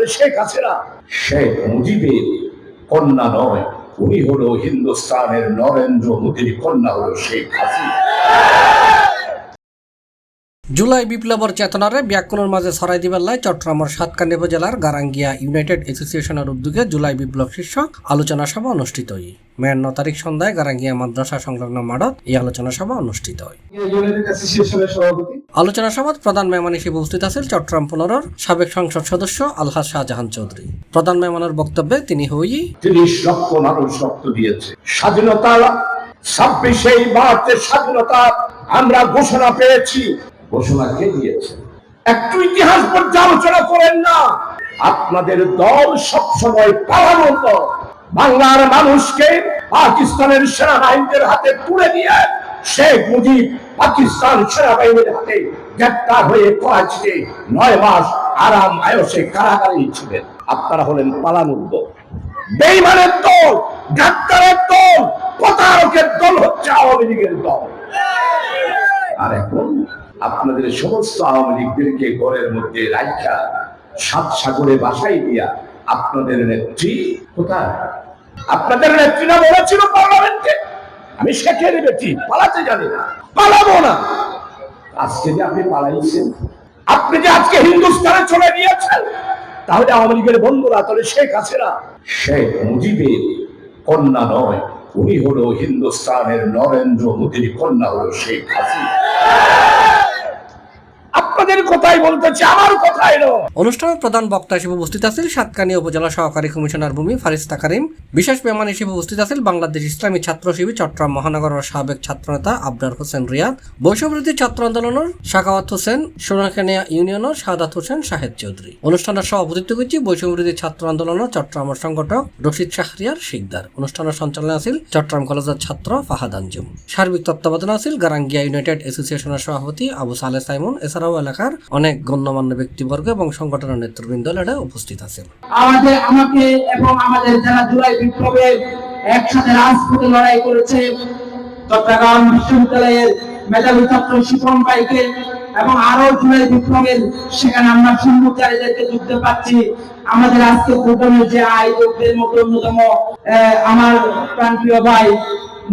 তাহলে শেখ হাসিনা শেখ মুজিবের কন্যা নয়, উনি হলো হিন্দুস্তানের নরেন্দ্র মোদীর কন্যা, হলো শেখ হাসিনা। জুলাই বিপ্লবর চেতনারে ব্যাকুণের মাঝে ছড়াই দিবার লাই চট্টগ্রামের সাতকান্দি উপজেলার গারাঙ্গিয়া ইউনাইটেড অ্যাসোসিয়েশনের উদ্যোগে জুলাই বিপ্লব শীর্ষক আলোচনা সভা অনুষ্ঠিত হয়। মেয়ের 9 তারিখ সন্ধ্যায় গারাঙ্গিয়া মাদ্রাসা সংলগ্ন মাঠত এই আলোচনা সভা অনুষ্ঠিত হয়। আলোচনা সভায় প্রধান মেহমান হিসেবে উপস্থিত আছেন চট্টগ্রাম 15-র সাবেক সংসদ সদস্য আলহাজ শাহজাহান চৌধুরী। প্রধান মেহমানের বক্তব্যে তিনি 30 লক্ষ মানুষ রক্ত দিয়েছে। স্বাধীনতা 26 মার্চের স্বাধীনতা আমরা ঘোষণা পেয়েছি। ঘোষণা কে দিয়েছে? একটু ইতিহাস পর্যালোচনা করেন না। আপনাদের দল সবসময় পালানো দল। বাংলার মানুষকে পাকিস্তানের সেনাবাহিনীর হাতে তুলে দিয়ে শেখ মুজিব পাকিস্তান সেনাবাহিনীর হাতে গ্রেপ্তার হয়ে করাচিতে 9 মাস আরাম আয়সে কারাগারে ছিলেন। আপনারা হলেন পালানোর দল, বেঈমানের দল, ডাক্তারের দল, প্রতারকের দল হচ্ছে আওয়ামী লীগের দল। আর এখন আপনাদের সমস্ত আওয়ামী লীগদেরকে ঘরের মধ্যে রাখা 7 সাগরে বাসাই দিয়া আপনাদের নেত্রী কোথায়? আপনাদের নেত্রী না বলেছিল পার্লামেন্টে, আমি শেখের বেটি, পালাতে জানি না, পালাবো না। আজকে যে আপনি পালাইছেন, আপনি যে আজকে হিন্দুস্তানে চলে গিয়েছেন, তাহলে আওয়ামী লীগের বন্ধুরা, তাহলে শেখ হাসিনা শেখ মুজিবের কন্যা নয়, উনি হলো হিন্দুস্তানের নরেন্দ্র মোদীর কন্যা, হলো শেখ হাসিনা। আপনাদের কথাই বলতেছি, আমার কথাই নয়। অনুষ্ঠানের প্রধান বক্তা হিসেবে উপস্থিত আছেন সাতকান্দি উপজেলা সহকারী কমিশনার ভূমি ফারিস্তা কারিম। বিশেষ মেহমান হিসেবে উপস্থিত আছেন বাংলাদেশ ইসলামী ছাত্র শিবির চট্টগ্রাম মহানগরের সাবেক ছাত্রনেতা আবরার হোসেন রিয়াদ, বৈষম্যবিরোধী ছাত্র আন্দোলনের সাখাওয়াত হোসেন, সোনাখানিয়া ইউনিয়নের শাহাদাত হোসেন শাহেদ চৌধুরী। অনুষ্ঠানের সভাপতিত্ব করেছি বৈষম্যবিরোধী ছাত্র আন্দোলনের চট্টগ্রামের সংগঠক রশিদ শাহরিয়ার শিকদার। অনুষ্ঠানের সঞ্চালনে আছিল চট্টগ্রাম কলেজের ছাত্র ফাহাদ আঞ্জুম। সার্বিক তত্ত্বাবধানে আছিল গারাঙ্গিয়া ইউনাইটেড অ্যাসোসিয়েশনের সভাপতি আবু সালেহ সাইমন। এছাড়াও এলাকার অনেক গণ্যমান্য ব্যক্তিবর্গ এবং সংগঠনের নেতৃবৃন্দ উপস্থিত আছেন। আমাকে এবং আমাদের যারা জুলাই বিপ্লবে একসাথে রাজপথে লড়াই করেছে, চট্টগ্রাম বিশ্ববিদ্যালয়ের মেধাবী ছাত্র শিপন ভাইকে এবং আরো জুলাই বিপ্লবের সেখানে আমরা সম্মুখীদেরকে যুক্ত পাচ্ছি। আমাদের আজকে ভোটনের যে আয়োজকদের মধ্যে অন্যতম আমার প্রাণপ্রিয় ভাই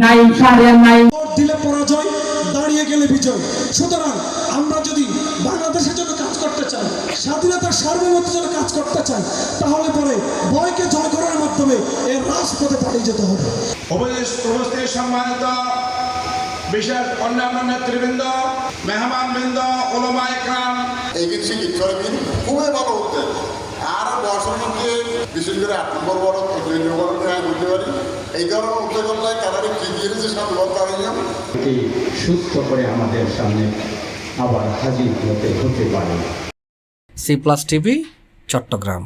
নাইম শাহরিয়ার নাইম। দিলে পরাজয়, দাঁড়িয়ে গেলে বিজয়। সুতরাং আমরা যদি বাংলাদেশের জন্য কাজ করতে চাই, স্বাধীনতার সার্বভৌমত্বের জন্য কাজ করতে চাই, তাহলে পরে ভয়কে জয় করার মাধ্যমে এর রাজপথে পালিয়ে যেতে হবে। উপস্থিত সম্মানিত বিশেষ অন্যান্য নেতৃবৃন্দ, মেহমানবৃন্দ, ওলামা ইকরাম, এই চিকিৎসকবিন খুবই ভালো হচ্ছে। আর বর্ষের মধ্যে বিশেষ করে 8 নম্বর বড় বুঝতে পারি এই ধরনের উদ্যোগগুলোয় তারা কি দিয়েছে সুস্থ করে আমাদের সামনে আবার হাজির হতে পারে। C+ TV Chittagong.